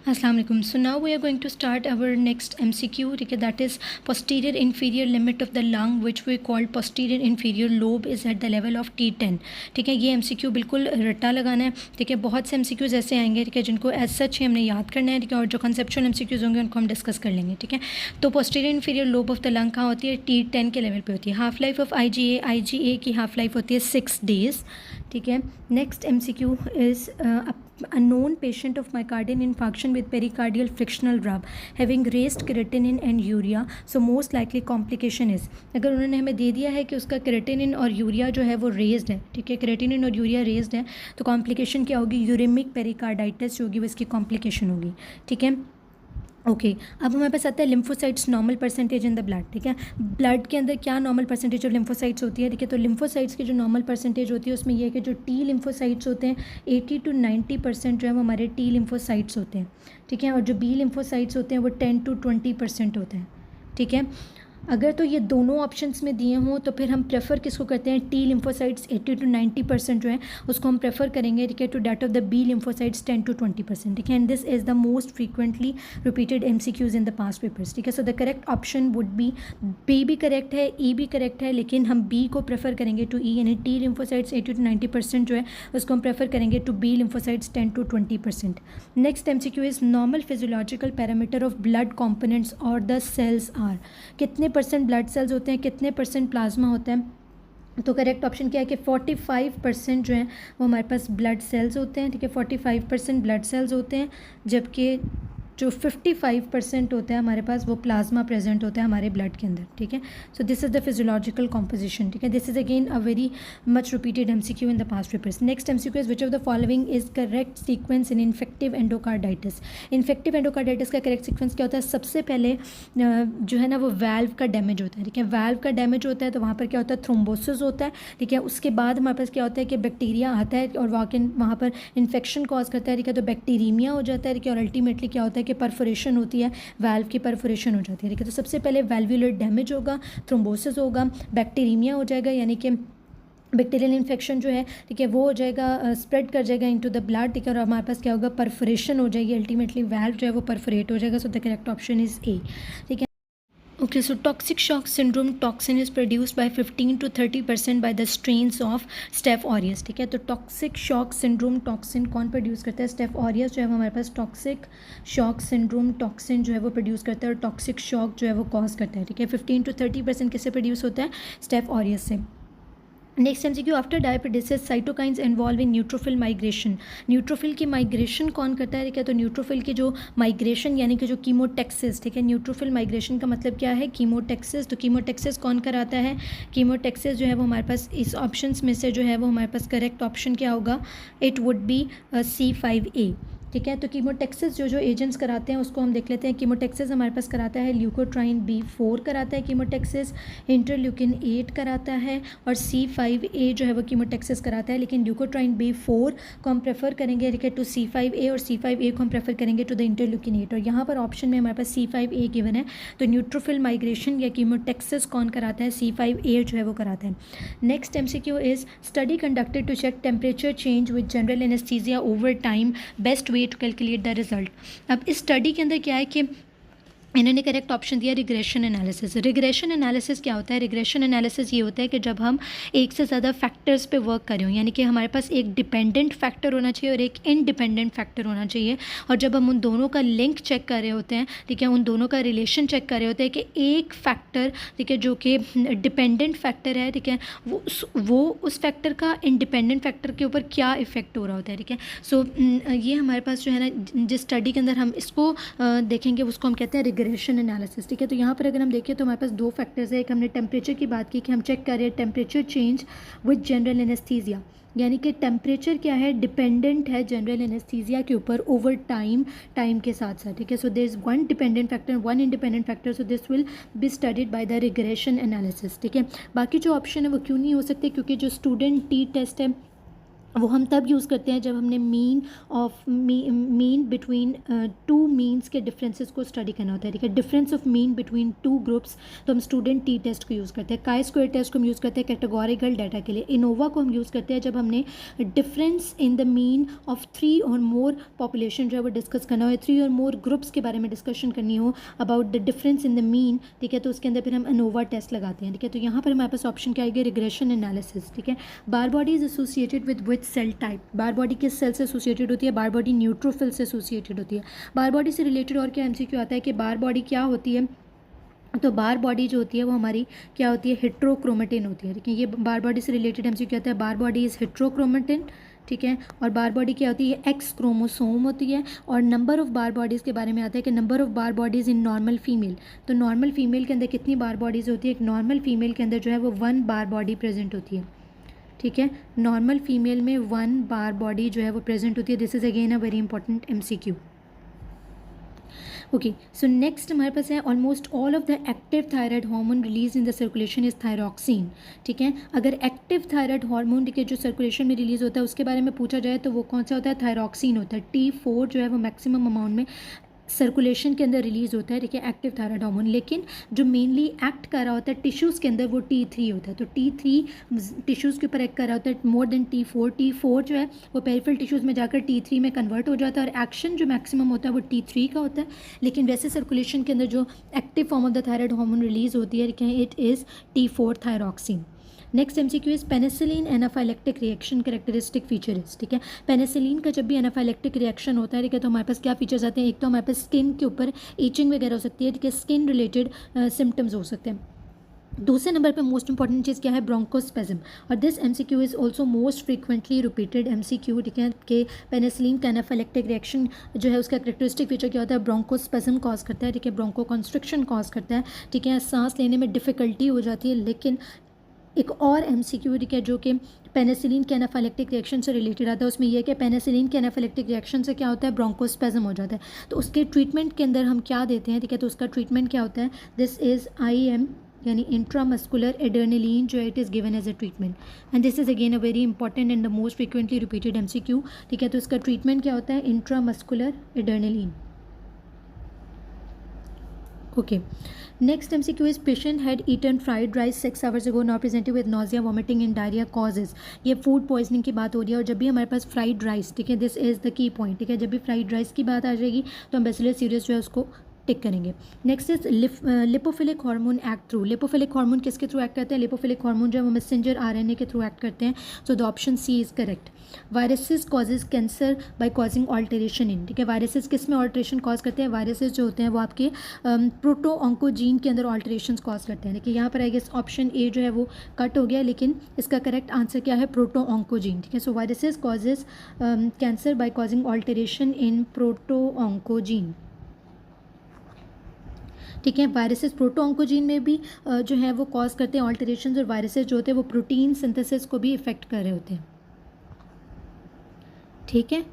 Assalamu alaikum. So now we are going to start our next MCQ. ठीक है, that is posterior inferior limit of the lung which we call posterior inferior lobe is at the level of T10. ठीक है, ये MCQ बिल्कुल रट्टा लगाना है. ठीक है, बहुत से MCQs ऐसे आएंगे ठीक है जिनको एज सच ही हमने याद करना है. ठीक है, और जो कंसेप्चुअल MCQs होंगे उनको हम डिस्कस कर लेंगे. ठीक है, तो posterior inferior lobe of the lung कहाँ होती है? T10 के लेवल पे होती है. हाफ लाइफ ऑफ IgA की हाफ लाइफ होती है 6 days. ठीक है, next MCQ is a known patient of myocardial infarction with pericardial frictional rub having raised creatinine and urea, so most likely complication is. अगर उन्होंने हमें दे दिया है कि उसका क्रेटिनिन और यूरिया जो है वो रेज्ड है, ठीक है, क्रेटिनिन और यूरिया रेज्ड है, तो कॉम्प्लिकेशन क्या होगी? यूरेमिक पेरिकार्डाइटिस जो होगी वो इसकी कॉम्प्लिकेशन होगी. ठीक है, ओके अब हमारे पास आता है lymphocytes normal percentage in the blood. ठीक है, ब्लड के अंदर क्या नॉर्मल परसेंटेज ऑफ लिम्फोसाइट्स होती है? ठीक है, तो लिम्फोसाइट्स की जो नॉर्मल परसेंटेज होती है उसमें यह है कि जो टी लिम्फोसाइट्स होते हैं 80 to 90% जो है वो हमारे टी लिम्फोसाइट्स होते हैं. ठीक है, और जो बी लिम्फोसाइट्स होते हैं वो 10 to 20% होते हैं. ठीक है, अगर तो ये दोनों ऑप्शंस में दिए हों तो फिर हम प्रेफर किसको करते हैं? टी लिम्फोसाइट्स 80 to 90% जो है उसको हम प्रेफर करेंगे. ठीक है, to that of the B lymphocytes 10 to 20%. ठीक है, and this is the most frequently repeated MCQs in the past papers. ठीक है, so the correct option would be B भी करेक्ट है, ई भी करेक्ट है, लेकिन हम बी को प्रेफर करेंगे टू ई, यानी टी लिम्फोसाइट्स 80 to 90% जो है उसको हम प्रेफर करेंगे to B lymphocytes 10 to 20%. Next MCQ is normal physiological parameter of blood components और द सेल्स आर. कितने परसेंट ब्लड सेल्स होते हैं, कितने परसेंट प्लाज्मा होता है? तो करेक्ट ऑप्शन क्या है कि 45% जो है वो हमारे पास ब्लड सेल्स होते हैं. ठीक है, 45% ब्लड सेल्स होते हैं, जबकि जो 55% होता है हमारे पास वो प्लाज्मा प्रेजेंट होता है हमारे ब्लड के अंदर. ठीक है, so this is the physiological composition. ठीक है, this is again a very much repeated MCQ in the past papers. Next MCQ is which of the following is correct sequence in infective endocarditis. Infective endocarditis का correct sequence क्या होता है? सबसे पहले जो है ना वो वाल्व का डैमेज होता है. ठीक है, वाल्व का डैमेज होता है तो वहाँ पर क्या होता है? थ्रोम्बोसिस होता है. ठीक है, उसके बाद हमारे पास क्या होता है कि बैक्टीरिया आता है और वहाँ पर इन्फेक्शन कॉज करता है. ठीक है, तो बैक्टीरीमिया हो जाता है. ठीक है, और अल्टीमेटली क्या होता है कि परफोरेशन होती है, वाल्व की परफोरेशन हो जाती है. ठीक है, तो सबसे पहले वाल्वुलर डैमेज होगा, थ्रोम्बोसिस होगा, बैक्टीरीमिया हो जाएगा, यानी कि बैक्टीरियल इन्फेक्शन जो है ठीक है वो हो जाएगा, स्प्रेड कर जाएगा इनटू द ब्लड. ठीक है, और हमारे पास क्या होगा? परफोरेशन हो जाएगी, अल्टीमेटली वाल्व जो है वो परफोरेट हो जाएगा. सो the correct option is a. ठीक है, okay, so toxic shock syndrome toxin is produced by 15 to 30% by the strains of Staph aureus. ठीक है, तो टॉक्सिक शॉक सिंड्रोम टॉक्सिन कौन प्रोड्यूस करता है? स्टेफ ऑरियस जो है वो हमारे पास टॉक्सिक शॉक सिंड्रोम टॉक्सिन जो है वो प्रोड्यूस करता है और टॉक्सिक शॉक जो है वो कॉज करता है. ठीक है, 15 to 30% किससे प्रोड्यूस होता है? स्टेफ ऑरियस से. Next MCQ after diabetes cytokines involve in neutrophil migration. Neutrophil की माइग्रेशन कौन करता है? ठीक है, तो न्यूट्रोफिल की जो माइग्रेशन यानी कि जो कीमोटेक्सिस. ठीक है, न्यूट्रोफिल माइग्रेशन का मतलब क्या है? कीमोटेक्सिस. तो कीमोटेक्सिस कौन कराता है? कीमोटेक्सिस जो है वो हमारे पास इस ऑप्शंस में से जो है वो हमारे पास करेक्ट ऑप्शन क्या होगा? It would be C5A. ठीक है, तो कीमोटेक्सिस जो एजेंट्स कराते हैं उसको हम देख लेते हैं. कीमोटेक्सिस हमारे पास कराता है ल्यूकोट्राइन B4 कराता है कीमोटेक्सिस, इंटरल्यूकिन 8 कराता है और C5A जो है वो कीमोटेक्सिस कराता है. लेकिन ल्यूकोट्राइन B4 को हम प्रेफर करेंगे ठीक है टू C5A और C5A को हम प्रेफर करेंगे टू द इंटरल्यूकिन 8. और यहाँ पर ऑप्शन में हमारे पास C5A गिवन है, तो न्यूट्रोफिल माइग्रेशन या कीमोटेक्सिस कौन कराता है? C5A जो है वो कराता है. Next MCQ is study conducted to check temperature change with general anaesthesia over time, best way to calculate the result. अब इस स्टडी के अंदर क्या है कि इन्होंने करेक्ट ऑप्शन दिया रिग्रेशन एनालिसिस. रिग्रेशन एनालिसिस क्या होता है? रिग्रेशन एनालिसिस ये होता है कि जब हम एक से ज़्यादा फैक्टर्स पे वर्क कर रहे हो, यानी कि हमारे पास एक डिपेंडेंट फैक्टर होना चाहिए और एक इंडिपेंडेंट फैक्टर होना चाहिए, और जब हम उन दोनों का लिंक चेक कर रहे होते हैं ठीक है, उन दोनों का रिलेशन चेक कर रहे होते हैं कि एक फैक्टर ठीक है जो कि डिपेंडेंट फैक्टर है ठीक है वो उस फैक्टर का इंडिपेंडेंट फैक्टर के ऊपर क्या इफेक्ट हो रहा होता है. ठीक है, सो ये हमारे पास जो है ना जिस स्टडी के अंदर हम इसको देखेंगे उसको हम कहते हैं रिग्रेशन एनालिसिस. ठीक है, तो यहाँ पर अगर हम देखें तो हमारे पास दो फैक्टर्स है. एक हमने टेम्परेचर की बात की कि हम चेक कर रहे हैं temperature change with general anaesthesia, यानी कि टेम्परेचर क्या है? डिपेंडेंट है जनरल एनेस्थीसिया के ऊपर ओवर टाइम के साथ साथ. ठीक है, so there is one dependent factor one independent factor, so this will be studied by the regression analysis. ठीक है, बाकी जो ऑप्शन है वो क्यों नहीं हो सकते? क्योंकि जो स्टूडेंट टी टेस्ट है वो हम तब यूज़ करते हैं जब हमने मीन बिटवीन टू मीन्स के डिफरेंसेस को स्टडी करना होता है, ठीक है। Difference of mean between two groups, तो हम स्टूडेंट टी टेस्ट को यूज़ करते हैं। काई स्क्वायर टेस्ट को हम यूज़ करते हैं कैटेगोरिकल डाटा के लिए। इनोवा को हम यूज़ करते हैं जब हमने difference in the mean of 3 और मोर पॉपुलेशन जो है वो डिस्कस करना हो, 3 और मोर ग्रुप्स के बारे में डिस्कशन करनी हो about the difference in the mean, ठीक है। तो उसके अंदर फिर हम इनोवा टेस्ट लगाते हैं, ठीक है। तो यहाँ पर हमारे पास ऑप्शन क्या आएगी, रिग्रेशन एनालिसिस, ठीक है। Barr body is associated with cell type, Barr body किस सेल से एसोसिएटेड होती है, बार बॉडी न्यूट्रोफिल से एसोसिएटेड होती है। बार बॉडी से रिलेटेड और क्या एमसीक्यू आता है कि बार बॉडी क्या होती है, तो बार बॉडी जो होती है वो हमारी क्या होती है, हेट्रोक्रोमेटिन होती है, ठीक है। ये बार बॉडी से रिलेटेड एमसीक्यू आता है, बार बॉडी इज़ हेट्रोक्रोमेटिन, ठीक है। और बार बॉडी क्या होती है, एक्स क्रोमोसोम होती है। और नंबर ऑफ बार बॉडीज़ के बारे में आता है कि number of bar bodies in normal female, तो नॉर्मल फीमेल के अंदर कितनी बार बॉडीज़ होती है, एक नॉर्मल फीमेल के अंदर जो है वो 1 बार बॉडी प्रेजेंट होती है, ठीक है। नॉर्मल फीमेल में 1 बार बॉडी जो है वो प्रेजेंट होती है। This is again a very important MCQ. Okay, so next हमारे पास है almost all of the active thyroid hormone release in the circulation is thyroxine, ठीक है। अगर एक्टिव थायराइड हार्मोन के जो सर्कुलेशन में रिलीज होता है उसके बारे में पूछा जाए तो वो कौन सा होता है, थायरॉक्सिन होता है। T4 जो है वो मैक्सिमम अमाउंट में सर्कुलेशन के अंदर रिलीज होता है, ठीक है, एक्टिव थायराइड हार्मोन। लेकिन जो मेनली एक्ट कर रहा होता है टिश्यूज़ के अंदर वो T3 होता है। तो T3 टिश्यूज़ के ऊपर एक्ट कर रहा होता है मोर देन T4। T4 जो है वो पेरिफेरल टिश्यूज़ में जाकर T3 में कन्वर्ट हो जाता है और एक्शन जो मैक्सिमम होता है वो T3 का होता है। लेकिन वैसे सर्कुलेशन के अंदर जो active form of the thyroid hormone release होती है, it is T4 thyroxine. Next MCQ is penicillin anaphylactic reaction characteristic features, ठीक है। पेनिसिलिन का जब भी एनाफाइलेक्टिक रिएक्शन होता है, ठीक है, तो हमारे पास क्या फीचर्स आते हैं, एक तो हमारे पास स्किन के ऊपर ईचिंग वगैरह हो सकती है, ठीक है, स्किन रिलेटेड सिम्टम्स हो सकते हैं। दूसरे नंबर पे मोस्ट इंपॉर्टेंट चीज़ क्या है, ब्रोंकोस्पेज्म। और this MCQ is also most frequently repeated MCQ, ठीक है, कि पेनिसिलिन का एनाफाइलेक्टिक रिएक्शन जो है उसका कैरेक्टरिस्टिक फीचर क्या होता है, ब्रोंकोस्पेज्म कॉज करता है, ठीक है, ब्रोंको कंस्ट्रिक्शन कॉज करता है, ठीक है, सांस लेने में डिफ़िकल्टी हो जाती है। लेकिन एक और एमसीक्यू, ठीक है, जो कि पेनिसिलिन के एनाफाइलेक्टिक रिएक्शन से रिलेटेड आता है, उसमें यह है कि पेनिसिलिन के एनाफाइलेक्टिक रिएक्शन से क्या होता है, ब्रोंकोस्पेज्म हो जाता है। तो उसके ट्रीटमेंट के अंदर हम क्या देते हैं, ठीक है, तो उसका ट्रीटमेंट क्या होता है, दिस इज़ IM यानी इंट्रामस्कुलर एड्रेनलिन जो it is given as a treatment. And this is again a very important and the most frequently repeated MCQ, ठीक है। तो इसका ट्रीटमेंट क्या होता है, intramuscular adrenaline. Okay. Next MCQ is patient had eaten fried rice 6 hours ago, now presented with nausea, vomiting and diarrhea causes. ये food poisoning की बात हो रही है और जब भी हमारे पास फ्राइड राइस, ठीक है, this is the key point, ठीक है, जब भी फ्राइड राइस की बात आ जाएगी तो हम बैसिलस सीरियस जो है उसको टिक करेंगे। Next is lipophilic hormone act through. Lipophilic hormone किसके थ्रू एक्ट करते हैं, लिपोफिलिक हार्मोन जो है वो मैसेंजर RNA के थ्रू एक्ट करते हैं। So the option C is correct. Viruses causes cancer by causing alteration in, ठीक है, वायरसेस किस में ऑल्टरेशन कॉज करते हैं, वायरसेस जो होते हैं वो आपके प्रोटो ऑन्कोजीन के अंदर ऑल्टरेशन कॉज करते हैं। देखिए यहाँ पर आएगा ऑप्शन A जो है वो कट हो गया, लेकिन इसका करेक्ट आंसर क्या है, प्रोटो ऑन्कोजीन, ठीक है। सो viruses causes cancer by causing alteration in proto oncogene, ठीक है। वायरसेस प्रोटो ऑन्कोजीन में भी जो है वो कॉज करते हैं ऑल्टरेशन, और वायरसेस जो होते हैं वो प्रोटीन सिंथेसिस को भी इफेक्ट कर रहे होते हैं, ठीक है।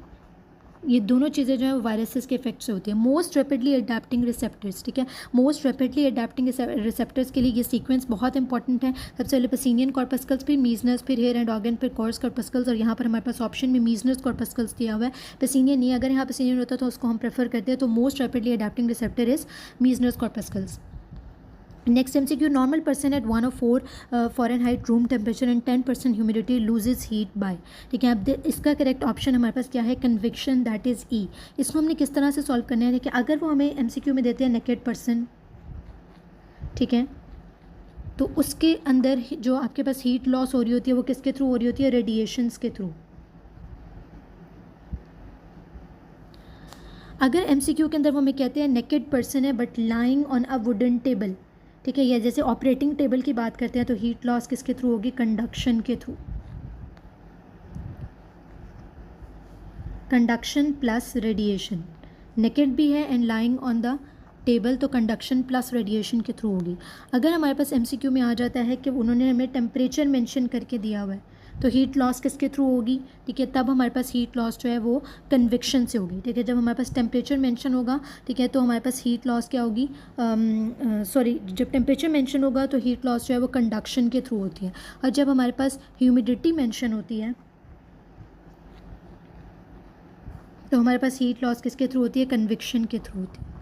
ये दोनों चीज़ें जो है वायरसेस के इफेक्ट से होती है। मोस्ट रैपिडली अडेप्टिंग रिसेप्टर्स, ठीक है, मोस्ट रैपिडली अडेप्टिंग रिसेप्टर्स के लिए ये सीक्वेंस बहुत इंपॉर्टेंट है। सबसे पहले पेसिनियन कॉर्पस्कल्स, फिर मीजनस, फिर हेयर एंड ऑर्गन, फिर कोर्स कॉर्पस्कल्स। और यहाँ पर हमारे पास ऑप्शन में मीजनस कॉर्पस्कल्स दिया हुआ है, पेसिनियन नहीं। अगर यहाँ पेसिनियन होता तो उसको हम प्रेफर करते हैं। तो most rapidly adapting receptor is Meissner's corpuscles. Next MCQ, normal person at 104 Fahrenheit room temperature and 10% humidity loses heat by, ठीक है। अब इसका करेक्ट ऑप्शन हमारे पास क्या है, कन्विक्शन, दैट इज़ E। इसको हमने किस तरह से सॉल्व करना है, देखिए अगर वो हमें MCQ में देते हैं नेकेड पर्सन, ठीक है, तो उसके अंदर जो आपके पास हीट लॉस हो रही होती है वो किसके थ्रू हो रही होती है, रेडिएशंस के थ्रू। अगर MCQ के अंदर वो हमें कहते हैं नेकेड पर्सन है but lying on a wooden table, ठीक है, या जैसे ऑपरेटिंग टेबल की बात करते हैं, तो हीट लॉस किसके थ्रू होगी, कंडक्शन के through, conduction plus radiation. Naked भी है and lying on the table, तो कंडक्शन प्लस रेडिएशन के थ्रू होगी। अगर हमारे पास MCQ में आ जाता है कि उन्होंने हमें टेम्परेचर मेंशन करके दिया हुआ है, तो हीट लॉस किसके थ्रू होगी, ठीक है, तब हमारे पास हीट लॉस जो है वो कन्विक्शन से होगी, ठीक है। जब हमारे पास टेम्परेचर मेंशन होगा, ठीक है, तो हमारे पास हीट लॉस क्या होगी, जब टेम्परेचर मेंशन होगा तो हीट लॉस जो है वो कंडक्शन के थ्रू होती है। और जब हमारे पास ह्यूमिडिटी मेंशन होती है, तो हमारे पास हीट लॉस किसके थ्रू होती है, कन्विक्शन के थ्रू होती है।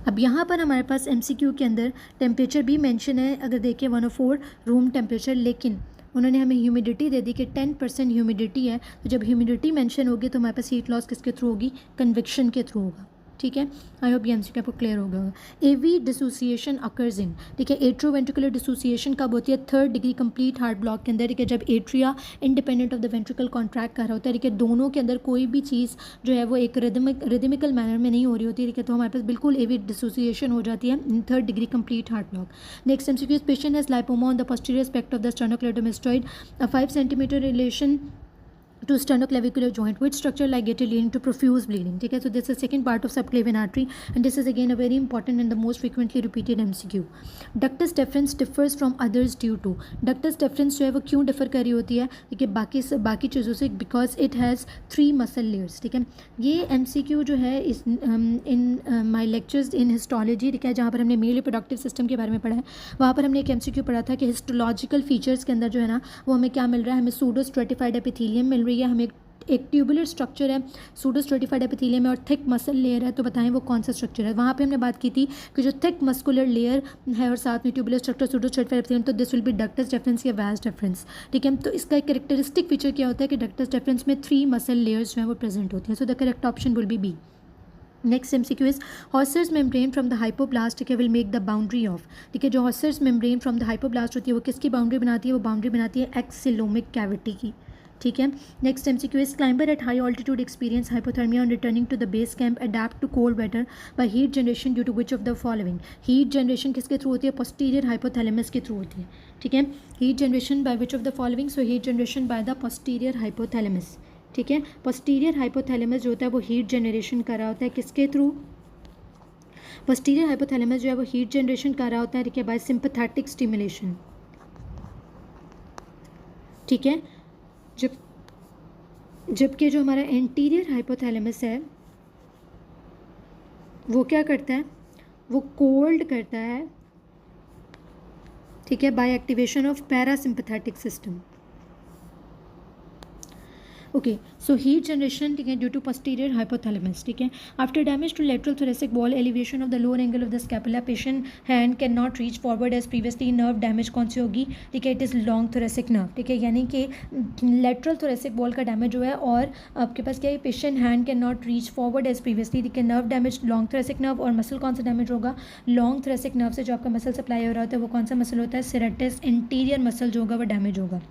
अब यहाँ पर हमारे पास एमसीक्यू के अंदर टेम्परेचर भी मेंशन है, अगर देखें 104 रूम टेम्परेचर, लेकिन उन्होंने हमें ह्यूमिडिटी दे दी कि 10% ह्यूमिडिटी है। तो जब ह्यूमिडिटी मेंशन होगी तो हमारे पास हीट लॉस किसके थ्रू होगी, कन्विक्शन के थ्रू होगा। ठीक है, आई होप ये एमसीक्यू आपको क्लियर हो गया होगा। एवी डिसोसिएशन अकर्स इन, ठीक है, एट्रोवेंट्रिकुलर डिसोसिएशन कब होती है, 3rd degree complete heart block के अंदर, ठीक है, जब atria independent of the ventricle contract कर रहा होता है, ठीक है, दोनों के अंदर कोई भी चीज़ जो है वो एक रिदमिकल मैनर में नहीं हो रही होती है, ठीक है, तो हमारे पास बिल्कुल एवी डिसोसिएशन हो जाती है in 3rd degree complete heart block. Next MCQ, patient has lipoma on the posterior aspect of the sternocleidomastoid, a 5 centimeter relation to sternoclavicular joint, which structure ligated leading to profuse bleeding. ठीक है, so this is second part of subclavian artery and this is again a very important and the most frequently repeated MCQ. Ductus deferens differs from others due to, ductus deferens जो है वो क्यों differ कर रही होती है, ठीक है, बाकी चीज़ों से, because it has 3 muscle layers. ठीक है, ये MCQ जो है इस इन माई लेक्चर्स इन हिस्टोलॉजी, ठीक है, जहाँ पर हमने मेल रिप्रोडक्टिव सिस्टम के बारे में पढ़ा है, वहाँ पर हमने एक MCQ पढ़ा था कि हिस्टोलॉजिकल फीचर्स के अंदर जो है ना वो हमें क्या मिल रहा है, हमें सूडो स्ट्रेटिफाइड एपिथेलियम मिल रही है, हमें एक ट्यूबुलर स्ट्रक्चर है सूडो स्ट्रेटिफाइड एपिथेलियम है और थिक मसल लेयर है। तो बताएं वो कौन सा स्ट्रक्चर है। वहाँ पे हमने बात की थी कि जो थिक मस्कुलर लेयर है और साथ में tubular structure pseudo stratified epithelium, तो this will be ductus deferens या वास डेफरेंस। ठीक है, तो इसका एक कैरेक्टरिस्टिक फीचर क्या होता है कि डक्टस डेफरेंस में 3 मसल लेयर्स जो है वो प्रेजेंट होती हैं। So the correct option will be B. Next MCQ is Heuser's membrane from the hypoblast, ठीक है, will make the boundary of, ठीक है, जो Heuser's membrane from the hypoblast होती है वो किसकी बाउंड्री बनाती है, वो बाउंड्री बनाती है एक्सिलोमिक कैविटी की। ठीक है, next MCQ is climber at high altitude experience hypothermia on returning to the base camp, adept to cold weather by heat generation due to which of the following. Heat generation किसके through होती है, posterior hypothalamus के through होती है। ठीक है, heat generation by which of the following, so heat generation by the posterior hypothalamus. ठीक है, पोस्टीरियर हाइपोथैलेमस जो होता है वो हीट जनरेशन कर रहा होता है किसके थ्रू, पोस्टीरियर हाइपोथैलेमस जो है वो हीट जनरेशन कर रहा होता है, ठीक है, बाय सिंपैथेटिक स्टिमुलेशन। ठीक है, जबकि जो हमारा एंटीरियर हाइपोथैलेमस है वो क्या करता है, वो कोल्ड करता है, ठीक है, by activation of parasympathetic system. Okay, so heat generation, ठीक है, ड्यू टू पोस्टीरियर हाइपोथैलेमस। ठीक है, after damage to lateral thoracic wall, elevation of the lower angle of the scapula, patient hand can not reach forward as previously. Nerve damage कौन सी होगी, ठीक है, it is long thoracic nerve. ठीक है, यानी कि लेटरल थोरेसिक वॉल का डैमेज हुआ है और आपके पास क्या है, patient hand can not reach forward as previously, ठीक है, nerve damage long thoracic nerve, और मसल कौन सा डैमेज होगा, लॉन्ग थोरेसिक नर्व से जो आपका मसल सप्लाई हो रहा होता है वो कौन सा मसल होता है, सेरेटस इंटीरियर मसल जो होगा वो डैमेज होगा।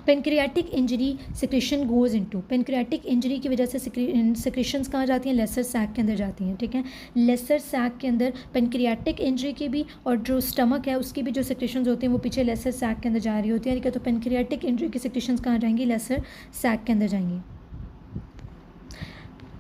Pancreatic injury secretion goes into, pancreatic injury की वजह से सिक्रेशंस कहाँ जाती हैं, लेसर सैक के अंदर जाती हैं। ठीक है, लेसर सैक के अंदर पेनक्रियाटिक इंजरी की भी और जो स्टमक है उसकी भी जो सिक्रेशंस होती हैं वो पीछे लेसर सैक के अंदर जा रही होती है। ठीक है, तो पेनक्रियाटिक इंजरी की सिक्रेशंस कहाँ जाएंगी, लेसर सैक के अंदर जाएंगी।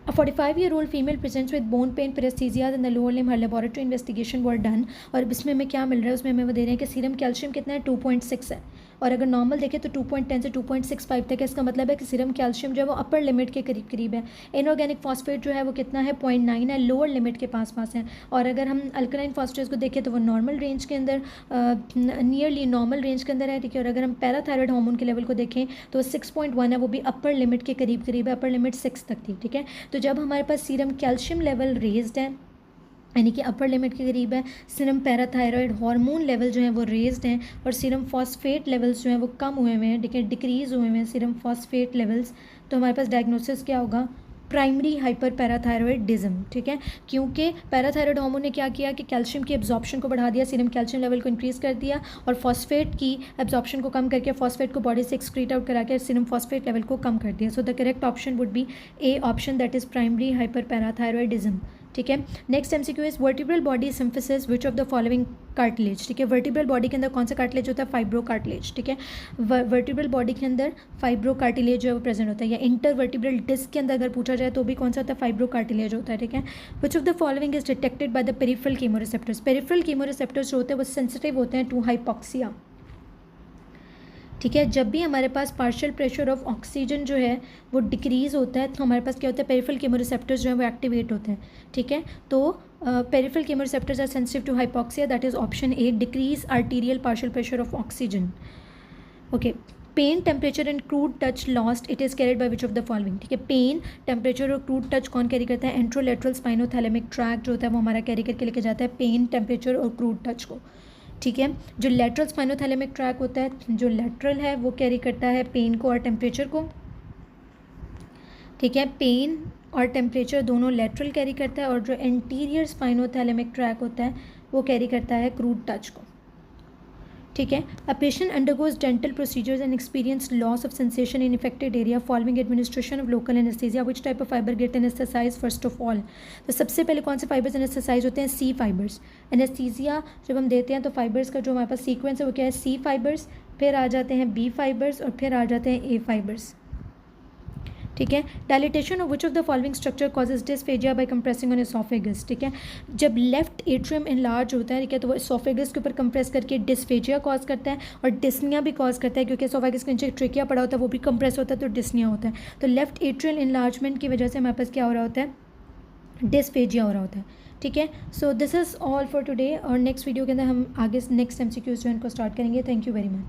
A 45-year-old female presents with bone pain, paresthesia in the lower limb. Her laboratory investigation were done. और इसमें हमें क्या मिल रहा है, उसमें हमें वो दे रहे हैं कि सीरम कैल्शियम कितना है, 2.6 है, और अगर नॉर्मल देखें तो 2.10 से 2.65 तक है। इसका मतलब है कि सीरम कैल्शियम जो है वो अपर लिमिट के करीब है। इनऑर्गेनिक फॉस्फेट जो है वो कितना है, 0.9 है, लोअर लिमिट के पास है। और अगर हम अल्कलाइन फॉस्फेट्स को देखें तो वो नॉर्मल रेंज के अंदर, नियरली नॉर्मल रेंज के अंदर है। ठीक है, और अगर हम पैराथायरॉयड हार्मोन के लेवल को देखें तो 6.1 है, वो भी अपर लिमिट के करीब है, अपर लिमिट 6 तक थी। ठीक है, तो जब हमारे पास सीरम कैल्शियम लेवल रेज्ड है यानी कि अपर लिमिट के करीब है, सीरम पैराथायरॉयड हार्मोन लेवल जो है वो रेज्ड हैं और सीरम फॉस्फेट लेवल्स जो हैं वो कम हुए हैं, ठीक है, डिक्रीज़ हुए हैं सीरम फॉस्फेट लेवल्स, तो हमारे पास डायग्नोसिस क्या होगा, प्राइमरी हाइपर पैराथायरॉयडिज्म। ठीक है, क्योंकि पैराथायरॉयड हार्मोन ने क्या किया कि कैल्शियम की एब्जॉर्प्शन को बढ़ा दिया, सीरम कैल्शियम लेवल को इंक्रीज़ कर दिया और फॉस्फेट की एब्जॉर्प्शन को कम करके फॉस्फेट को बॉडी से एक्सक्रीट आउट करा के सीरम फॉस्फेट लेवल को कम कर दिया। सो the correct option would B A option, that is primary hyper parathyroidism. ठीक है, next MCQ is vertebral body symphysis which of the following cartilage. ठीक है, वर्टिब्रल बॉडी के अंदर कौन सा कार्टिलेज होता है, फाइब्रो कार्टिलेज। ठीक है, वर्टिब्रल बॉडी के अंदर फाइब्रो कार्टिलेज जो है वो प्रेजेंट होता है, या इंटर वर्टिब्रल डिस्क के अंदर अगर पूछा जाए तो भी कौन सा होता है, फाइब्रो कार्टिलेज होता है। ठीक है, विच of the following is detected by the peripheral chemoreceptors. Peripheral chemoreceptors जो होते हैं वो सेंसिटिव होते हैं टू हाइपॉक्सिया। ठीक है, जब भी हमारे पास पार्शियल प्रेशर ऑफ ऑक्सीजन जो है वो डिक्रीज़ होता है तो हमारे पास क्या होता है, पेरिफेरल कीमोरिसेप्टर्स जो है वो एक्टिवेट होते हैं। ठीक है, तो peripheral chemoreceptors are sensitive to hypoxia, that is option A, decrease arterial partial pressure of oxygen. Okay, pain, temperature and crude touch lost, it is carried by which of the following, ठीक है। Pain, temperature और crude touch कौन carry करता है? Anterolateral spinothalamic tract जो होता है वो हमारा कैरी करके लेके जाता है पेन, टेम्परेचर और क्रूड टच को, ठीक है। जो लेटरल स्पाइनोथैलेमिक ट्रैक होता है, जो लेटरल है वो कैरी करता है पेन को और टेम्परेचर को, ठीक है। पेन और टेम्परेचर दोनों लेटरल कैरी करता है, और जो एंटीरियर स्पाइनोथैलेमिक ट्रैक होता है वो कैरी करता है क्रूड टच को, ठीक है। A patient undergoes dental procedures and experience loss of sensation in affected area following administration of local anaesthesia, which type of fibre get anaesthetise first of all. तो सबसे पहले कौन से फाइबर्स एनेस्थेसाइज होते हैं? सी फाइबर्स। एनेस्थीसिया जब हम देते हैं तो फाइबर्स का जो हमारे पास सीक्वेंस है वो क्या है? सी फाइबर्स, फिर आ जाते हैं बी फाइबर्स और फिर आ जाते हैं ए फाइबर्स, ठीक है। Dilatation of which of the following structure causes dysphagia by compressing on oesophagus, ठीक है। जब लेफ्ट एट्रियम इनलार्ज होता है, ठीक है, तो वो एसोफेगस के ऊपर कंप्रेस करके डिस्फेजिया कॉज करता है और डिस्निया भी कॉज करता है, क्योंकि एसोफेगस के नीचे ट्रेकिया पड़ा होता है वो भी कंप्रेस होता है तो डिस्निया होता है। तो लेफ्ट एट्रियल इनलार्जमेंट की वजह से हमारे पास क्या हो रहा होता है? डिस्फेजिया हो रहा होता है, ठीक है। So this is all for today, और नेक्स्ट वीडियो के अंदर हम आगे नेक्स्ट MCQs जो है इनको स्टार्ट करेंगे। Thank you very much.